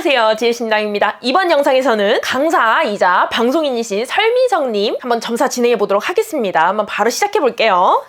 안녕하세요, 지혜신당입니다. 이번 영상에서는 강사이자 방송인이신 설미정님 한번 점사 진행해 보도록 하겠습니다. 한번 바로 시작해 볼게요.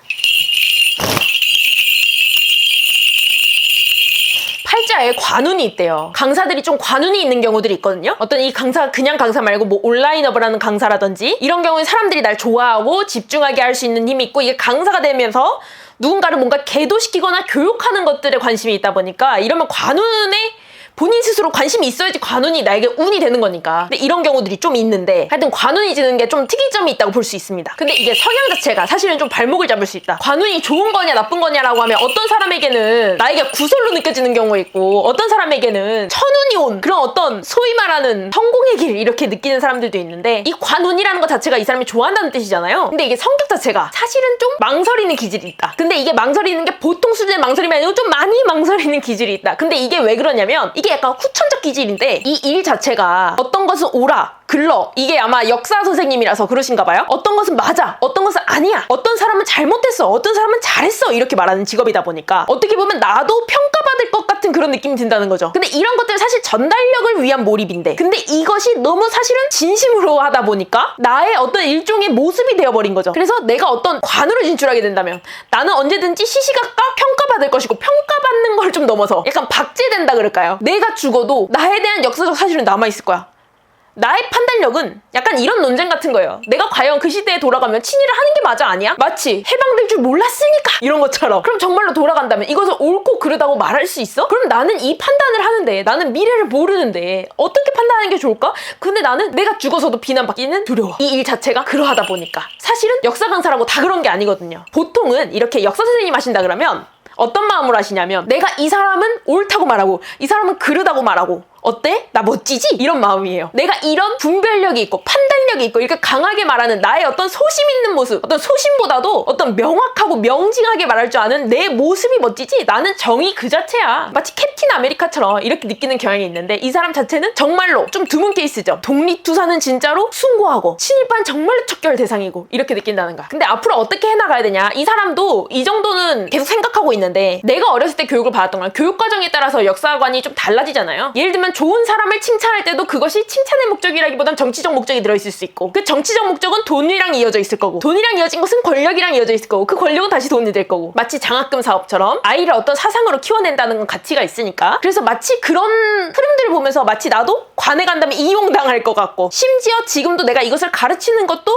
팔자에 관운이 있대요. 강사들이 좀 관운이 있는 경우들이 있거든요. 어떤 이 강사, 그냥 강사 말고 뭐 온라인업을 하는 강사라든지 이런 경우에 사람들이 날 좋아하고 집중하게 할 수 있는 힘이 있고, 이게 강사가 되면서 누군가를 뭔가 계도시키거나 교육하는 것들에 관심이 있다 보니까, 이러면 관운에 본인 스스로 관심이 있어야지 관운이 나에게 운이 되는 거니까. 근데 이런 경우들이 좀 있는데, 하여튼 관운이 지는 게 좀 특이점이 있다고 볼 수 있습니다. 근데 이게 성향 자체가 사실은 좀 발목을 잡을 수 있다. 관운이 좋은 거냐 나쁜 거냐라고 하면, 어떤 사람에게는 나에게 구설로 느껴지는 경우가 있고, 어떤 사람에게는 천운이 온 그런 어떤 소위 말하는 성공의 길 이렇게 느끼는 사람들도 있는데, 이 관운이라는 것 자체가 이 사람이 좋아한다는 뜻이잖아요. 근데 이게 성격 자체가 사실은 좀 망설이는 기질이 있다. 근데 이게 망설이는 게 보통 수준의 망설임이 아니고 좀 많이 망설이는 기질이 있다. 근데 이게 왜 그러냐면, 이게 약간 후천적 기질인데, 이 일 자체가 어떤 것은 옳아, 글러, 이게 아마 역사 선생님이라서 그러신가 봐요. 어떤 것은 맞아, 어떤 것은 아니야, 어떤 사람은 잘못했어, 어떤 사람은 잘했어, 이렇게 말하는 직업이다 보니까 어떻게 보면 나도 평가받을 것 같은 그런 느낌이 든다는 거죠. 근데 이런 것들은 사실 전달력을 위한 몰입인데, 근데 이것이 너무 사실은 진심으로 하다 보니까 나의 어떤 일종의 모습이 되어버린 거죠. 그래서 내가 어떤 관으로 진출하게 된다면 나는 언제든지 시시각각 평가받을 것이고, 평가받는 걸 좀 넘어서 약간 박제된다 그럴까요? 내가 죽어도 나에 대한 역사적 사실은 남아있을 거야. 나의 판단력은 약간 이런 논쟁 같은 거예요. 내가 과연 그 시대에 돌아가면 친일을 하는 게 맞아, 아니야? 마치 해방될 줄 몰랐으니까 이런 것처럼. 그럼 정말로 돌아간다면 이것을 옳고 그르다고 말할 수 있어? 그럼 나는 이 판단을 하는데, 나는 미래를 모르는데 어떻게 판단하는 게 좋을까? 근데 나는 내가 죽어서도 비난받기는 두려워. 이 일 자체가 그러하다 보니까 사실은 역사 강사라고 다 그런 게 아니거든요. 보통은 이렇게 역사 선생님 하신다 그러면 어떤 마음으로 하시냐면, 내가 이 사람은 옳다고 말하고 이 사람은 그르다고 말하고, 어때? 나 멋지지? 이런 마음이에요. 내가 이런 분별력이 있고 판단력이 있고 이렇게 강하게 말하는 나의 어떤 소심 있는 모습, 어떤 소심보다도 어떤 명확하고 명징하게 말할 줄 아는 내 모습이 멋지지, 나는 정의 그 자체야. 마치 캡틴 아메리카처럼 이렇게 느끼는 경향이 있는데, 이 사람 자체는 정말로 좀 드문 케이스죠. 독립투사는 진짜로 숭고하고 친일파는 정말로 척결 대상이고, 이렇게 느낀다는 거야. 근데 앞으로 어떻게 해나가야 되냐, 이 사람도 이 정도는 계속 생각하고 있는데, 내가 어렸을 때 교육을 받았던 건 교육 과정에 따라서 역사관이 좀 달라지잖아요. 예를 들면 좋은 사람을 칭찬할 때도 그것이 칭찬의 목적이라기보단 정치적 목적이 들어있을 수 있고, 그 정치적 목적은 돈이랑 이어져 있을 거고, 돈이랑 이어진 것은 권력이랑 이어져 있을 거고, 그 권력은 다시 돈이 될 거고, 마치 장학금 사업처럼 아이를 어떤 사상으로 키워낸다는 건 가치가 있으니까. 그래서 마치 그런 흐름들을 보면서 마치 나도 관에 간다면 이용당할 것 같고, 심지어 지금도 내가 이것을 가르치는 것도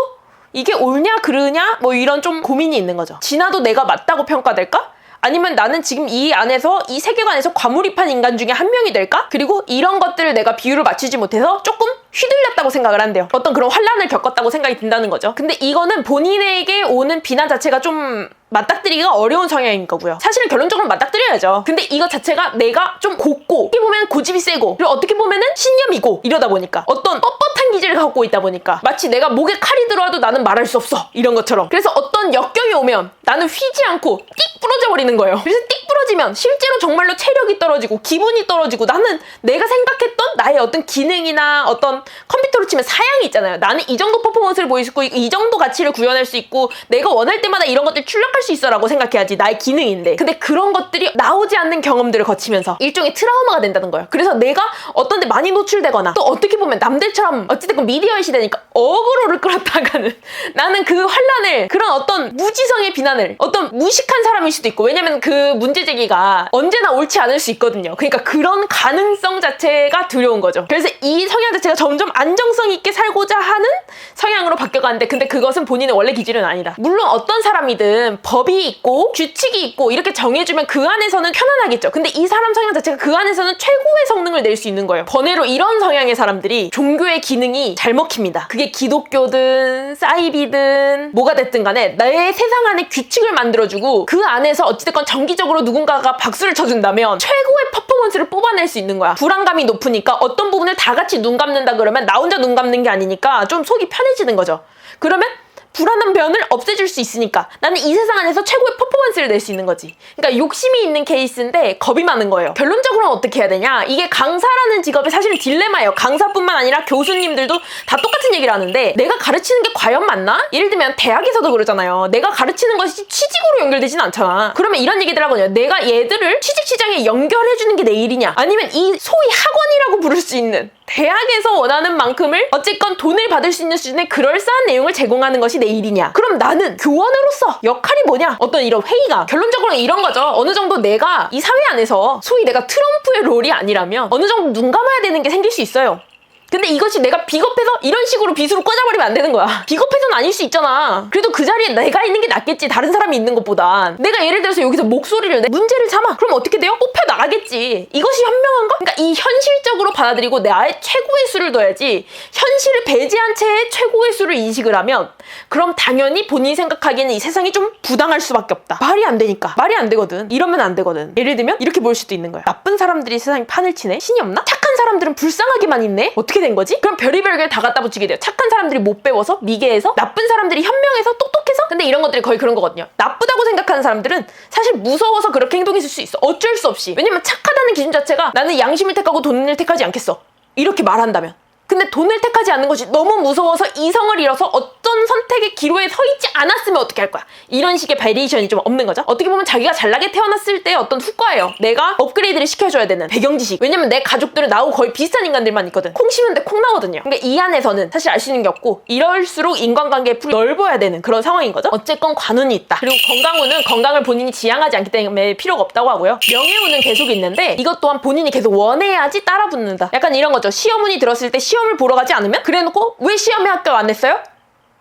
이게 옳냐 그르냐 뭐 이런 좀 고민이 있는 거죠. 지나도 내가 맞다고 평가될까? 아니면 나는 지금 이 안에서, 이 세계관에서 과몰입한 인간 중에 한 명이 될까? 그리고 이런 것들을 내가 비율을 맞추지 못해서 조금 휘둘렸다고 생각을 한대요. 어떤 그런 환란을 겪었다고 생각이 든다는 거죠. 근데 이거는 본인에게 오는 비난 자체가 좀 맞닥뜨리기가 어려운 성향인 거고요. 사실은 결론적으로 맞닥뜨려야죠. 근데 이거 자체가 내가 좀 곱고, 어떻게 보면 고집이 세고, 그리고 어떻게 보면은 신념이고, 이러다 보니까 어떤 뻣뻣한 기질을 갖고 있다 보니까 마치 내가 목에 칼이 들어와도 나는 말할 수 없어, 이런 것처럼. 그래서 어떤 역경이 오면 나는 휘지 않고 띡 부러져 버리는 거예요. 그래서 띡 부러지면 실제로 정말로 체력이 떨어지고 기분이 떨어지고, 나는 내가 생각했던 나의 어떤 기능이나 어떤 컴퓨터로 치면 사양이 있잖아요. 나는 이 정도 퍼포먼스를 보일 수 있고 이 정도 가치를 구현할 수 있고 내가 원할 때마다 이런 것들 출력할 수 있어 라고 생각해야지 나의 기능인데, 근데 그런 것들이 나오지 않는 경험들을 거치면서 일종의 트라우마가 된다는 거예요. 그래서 내가 어떤 데 많이 노출되거나, 또 어떻게 보면 남들처럼 어찌됐건 미디어의 시대니까 어그로를 끌었다가는 나는 그 환란을, 그런 어떤 무지성의 비난을, 어떤 무식한 사람일 수도 있고, 왜냐면 그 문제 제기가 언제나 옳지 않을 수 있거든요. 그러니까 그런 가능성 자체가 두려운 거죠. 그래서 이 성향 자체가 점점 안정성 있게 살고자 하는 성향으로 바뀌어가는데, 근데 그것은 본인의 원래 기질은 아니다. 물론 어떤 사람이든 법이 있고 규칙이 있고 이렇게 정해주면 그 안에서는 편안하겠죠. 근데 이 사람 성향 자체가 그 안에서는 최고의 성능을 낼 수 있는 거예요. 번외로 이런 성향의 사람들이 종교의 기능이 잘 먹힙니다. 그게 기독교든 사이비든 뭐가 됐든 간에 내 세상 안에 규칙을 만들어주고, 그 안에서 어찌됐건 정기적으로 누군가가 박수를 쳐준다면 최고의 퍼포먼스를 뽑아낼 수 있는 거야. 불안감이 높으니까 어떤 부분을 다 같이 눈 감는다 그러면 나 혼자 눈 감는 게 아니니까 좀 속이 편해지는 거죠. 그러면 불안한 변을 없애줄 수 있으니까 나는 이 세상 안에서 최고의 퍼포먼스를 낼 수 있는 거지. 그러니까 욕심이 있는 케이스인데 겁이 많은 거예요. 결론적으로는 어떻게 해야 되냐? 이게 강사라는 직업이 사실은 딜레마예요. 강사뿐만 아니라 교수님들도 다 똑같은 얘기를 하는데 내가 가르치는 게 과연 맞나? 예를 들면 대학에서도 그러잖아요. 내가 가르치는 것이 취직으로 연결되진 않잖아. 그러면 이런 얘기들 하거든요. 내가 얘들을 취직 시장에 연결해주는 게 내 일이냐? 아니면 이 소위 학원이라고 부를 수 있는 대학에서 원하는 만큼을 어쨌건 돈을 받을 수 있는 수준의 그럴싸한 내용을 제공하는 것이 내 일이냐? 그럼 나는 교원으로서 역할이 뭐냐? 어떤 이런 회의가 결론적으로는 이런 거죠. 어느 정도 내가 이 사회 안에서 소위 내가 트럼프의 롤이 아니라면 어느 정도 눈 감아야 되는 게 생길 수 있어요. 근데 이것이 내가 비겁해서 이런 식으로 빗으로 꽂아버리면 안 되는 거야. 비겁해서는 아닐 수 있잖아. 그래도 그 자리에 내가 있는 게 낫겠지. 다른 사람이 있는 것보단. 내가 예를 들어서 여기서 목소리를 내 문제를 삼아. 그럼 어떻게 돼요? 뽑혀 나가겠지. 이것이 현명한가? 그러니까 이 현실적으로 받아들이고 나의 최고의 수를 둬야지 현실을 배제한 채의 최고의 수를 인식을 하면 그럼 당연히 본인이 생각하기에는 이 세상이 좀 부당할 수밖에 없다. 말이 안 되니까. 말이 안 되거든. 이러면 안 되거든. 예를 들면 이렇게 볼 수도 있는 거야. 나쁜 사람들이 세상에 판을 치네? 신이 없나? 착한 사람들은 불쌍하게만 있네? 어떻게 된 거지? 그럼 별의별 게 다 갖다 붙이게 돼요. 착한 사람들이 못 배워서 미개해서 나쁜 사람들이 현명해서 똑똑해서 근데 이런 것들이 거의 그런 거거든요. 나쁘다고 생각하는 사람들은 사실 무서워서 그렇게 행동했을 수 있어. 어쩔 수 없이. 왜냐면 착하다는 기준 자체가 나는 양심을 택하고 돈을 택하지 않겠어. 이렇게 말한다면. 근데 돈을 택하지 않는 것이 너무 무서워서 이성을 잃어서 어떤 선택의 기로에 서 있지 않았으면 어떻게 할 거야? 이런 식의 베리에이션이 좀 없는 거죠. 어떻게 보면 자기가 잘나게 태어났을 때 어떤 후과예요. 내가 업그레이드를 시켜줘야 되는 배경지식. 왜냐면 내 가족들은 나하고 거의 비슷한 인간들만 있거든. 콩 심는데 콩 나거든요. 그러니까 이 안에서는 사실 알 수 있는 게 없고 이럴수록 인간관계의 풀이 넓어야 되는 그런 상황인 거죠. 어쨌건 관운이 있다. 그리고 건강운은 건강을 본인이 지향하지 않기 때문에 필요가 없다고 하고요. 명예운은 계속 있는데 이것 또한 본인이 계속 원해야지 따라 붙는다. 약간 이런 거죠. 시험운이 들었을 때 시험을 보러 가지 않으면 그래놓고 왜 시험에 합격 안 했어요?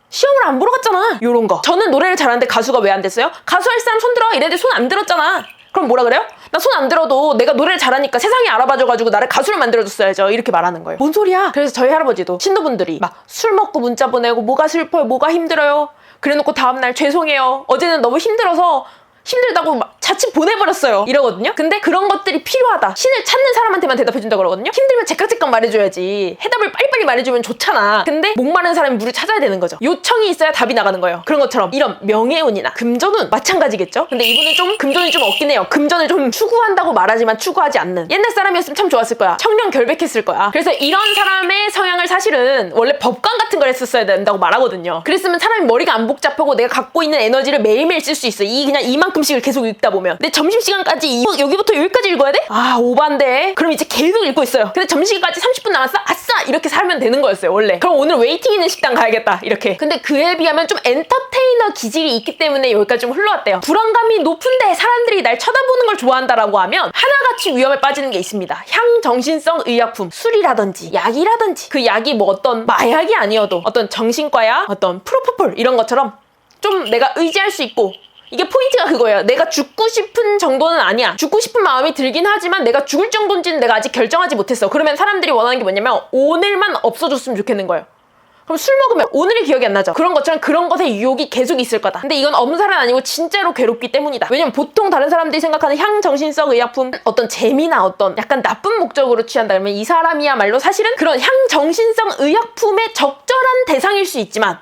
시험을 안 보러 갔잖아. 요런 거. 저는 노래를 잘하는데 가수가 왜 안 됐어요? 가수 할 사람 손 들어. 이랬는데 손 안 들었잖아. 그럼 뭐라 그래요? 나 손 안 들어도 내가 노래를 잘하니까 세상이 알아봐줘가지고 나를 가수를 만들어줬어야죠. 이렇게 말하는 거예요. 뭔 소리야? 그래서 저희 할아버지도 신도분들이 막 술 먹고 문자 보내고 뭐가 슬퍼요, 뭐가 힘들어요. 그래놓고 다음날 죄송해요. 어제는 너무 힘들어서 힘들다고 막 자칫 보내버렸어요. 이러거든요. 근데 그런 것들이 필요하다. 신을 찾는 사람한테만 대답해준다 그러거든요. 힘들면 제깍제깍 말해줘야지. 해답을 빨리빨리 말해주면 좋잖아. 근데 목마른 사람이 물을 찾아야 되는 거죠. 요청이 있어야 답이 나가는 거예요. 그런 것처럼 이런 명예운이나 금전운 마찬가지겠죠. 근데 이분은 좀 금전이 좀 없긴 해요. 금전을 좀 추구한다고 말하지만 추구하지 않는. 옛날 사람이었으면 참 좋았을 거야. 청렴 결백했을 거야. 그래서 이런 사람의 성향을 사실은 원래 법관 같은 걸 했었어야 된다고 말하거든요. 그랬으면 사람이 머리가 안 복잡하고 내가 갖고 있는 에너지를 매일매일 쓸 수 있어. 그냥 이만큼씩을 계속 읽다 보면. 근데 점심시간까지 여기부터 여기까지 읽어야 돼? 아, 오반데. 그럼 이제 계속 읽고 있어요. 근데 점심시간까지 30분 남았어? 아싸! 이렇게 살면 되는 거였어요, 원래. 그럼 오늘 웨이팅 있는 식당 가야겠다. 이렇게. 근데 그에 비하면 좀 엔터테이너 기질이 있기 때문에 여기까지 좀 흘러왔대요. 불안감이 높은데 사람들이 날 쳐다보는 걸 좋아한다라고 하면 하나같이 위험에 빠지는 게 있습니다. 향정신성 의약품, 술이라든지 약이라든지 그 약이 뭐 어떤 마약이 아니어도 어떤 정신과야 어떤 프로포폴 이런 것처럼 좀 내가 의지할 수 있고 이게 포인트가 그거예요. 내가 죽고 싶은 정도는 아니야. 죽고 싶은 마음이 들긴 하지만 내가 죽을 정도인지는 내가 아직 결정하지 못했어. 그러면 사람들이 원하는 게 뭐냐면 오늘만 없어졌으면 좋겠는 거예요. 그럼 술 먹으면 오늘이 기억이 안 나죠. 그런 것처럼 그런 것의 유혹이 계속 있을 거다. 근데 이건 엄살은 아니고 진짜로 괴롭기 때문이다. 왜냐면 보통 다른 사람들이 생각하는 향정신성 의약품 어떤 재미나 어떤 약간 나쁜 목적으로 취한다 그러면 이 사람이야말로 사실은 그런 향정신성 의약품의 적절한 대상일 수 있지만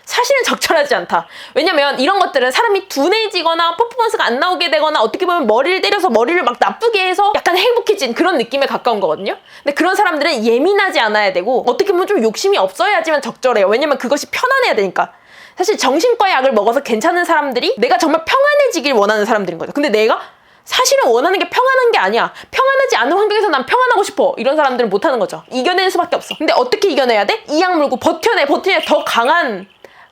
사실은 적절하지 않다. 왜냐면 이런 것들은 사람이 둔해지거나 퍼포먼스가 안 나오게 되거나 어떻게 보면 머리를 때려서 머리를 막 나쁘게 해서 약간 행복해진 그런 느낌에 가까운 거거든요. 근데 그런 사람들은 예민하지 않아야 되고 어떻게 보면 좀 욕심이 없어야지만 적절해요. 왜냐면 그것이 편안해야 되니까. 사실 정신과 약을 먹어서 괜찮은 사람들이 내가 정말 평안해지길 원하는 사람들인 거죠. 근데 내가 사실은 원하는 게 평안한 게 아니야. 평안하지 않은 환경에서 난 평안하고 싶어. 이런 사람들은 못하는 거죠. 이겨낼 수밖에 없어. 근데 어떻게 이겨내야 돼? 이 약 물고 버텨내 더 강한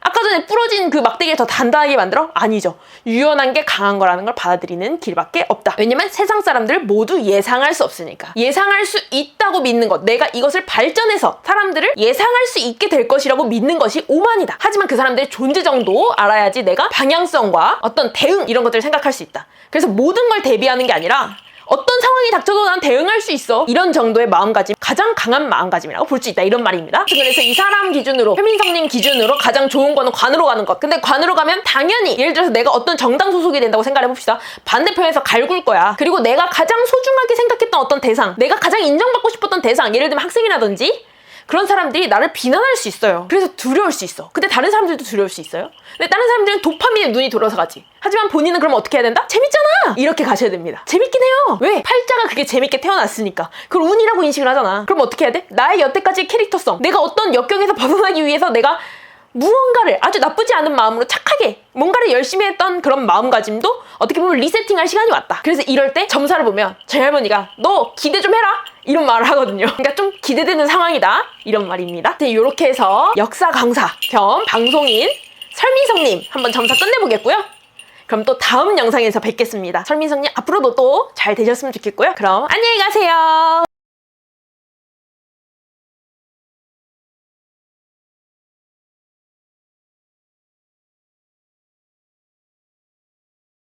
아까 전에 부러진 그 막대기를 더 단단하게 만들어? 아니죠. 유연한 게 강한 거라는 걸 받아들이는 길밖에 없다. 왜냐면 세상 사람들 모두 예상할 수 없으니까. 예상할 수 있다고 믿는 것. 내가 이것을 발전해서 사람들을 예상할 수 있게 될 것이라고 믿는 것이 오만이다. 하지만 그 사람들의 존재 정도 알아야지 내가 방향성과 어떤 대응 이런 것들을 생각할 수 있다. 그래서 모든 걸 대비하는 게 아니라 어떤 상황이 닥쳐도 난 대응할 수 있어. 이런 정도의 마음가짐, 가장 강한 마음가짐이라고 볼 수 있다. 이런 말입니다. 그래서 이 사람 기준으로, 최민성님 기준으로 가장 좋은 거는 관으로 가는 것. 근데 관으로 가면 당연히 예를 들어서 내가 어떤 정당 소속이 된다고 생각해봅시다. 반대편에서 갈굴 거야. 그리고 내가 가장 소중하게 생각했던 어떤 대상, 내가 가장 인정받고 싶었던 대상, 예를 들면 학생이라든지 그런 사람들이 나를 비난할 수 있어요. 그래서 두려울 수 있어. 근데 다른 사람들도 두려울 수 있어요. 근데 다른 사람들은 도파민에 눈이 돌아서 가지. 하지만 본인은 그럼 어떻게 해야 된다? 재밌잖아! 이렇게 가셔야 됩니다. 재밌긴 해요. 왜? 팔자가 그게 재밌게 태어났으니까. 그걸 운이라고 인식을 하잖아. 그럼 어떻게 해야 돼? 나의 여태까지의 캐릭터성, 내가 어떤 역경에서 벗어나기 위해서 내가 무언가를 아주 나쁘지 않은 마음으로 착하게 뭔가를 열심히 했던 그런 마음가짐도 어떻게 보면 리세팅할 시간이 왔다. 그래서 이럴 때 점사를 보면 저희 할머니가 너 기대 좀 해라 이런 말을 하거든요. 그러니까 좀 기대되는 상황이다 이런 말입니다. 이렇게 해서 역사 강사 겸 방송인 설민성님 한번 점사 끝내보겠고요. 그럼 또 다음 영상에서 뵙겠습니다. 설민성님 앞으로도 또 잘 되셨으면 좋겠고요. 그럼 안녕히 가세요.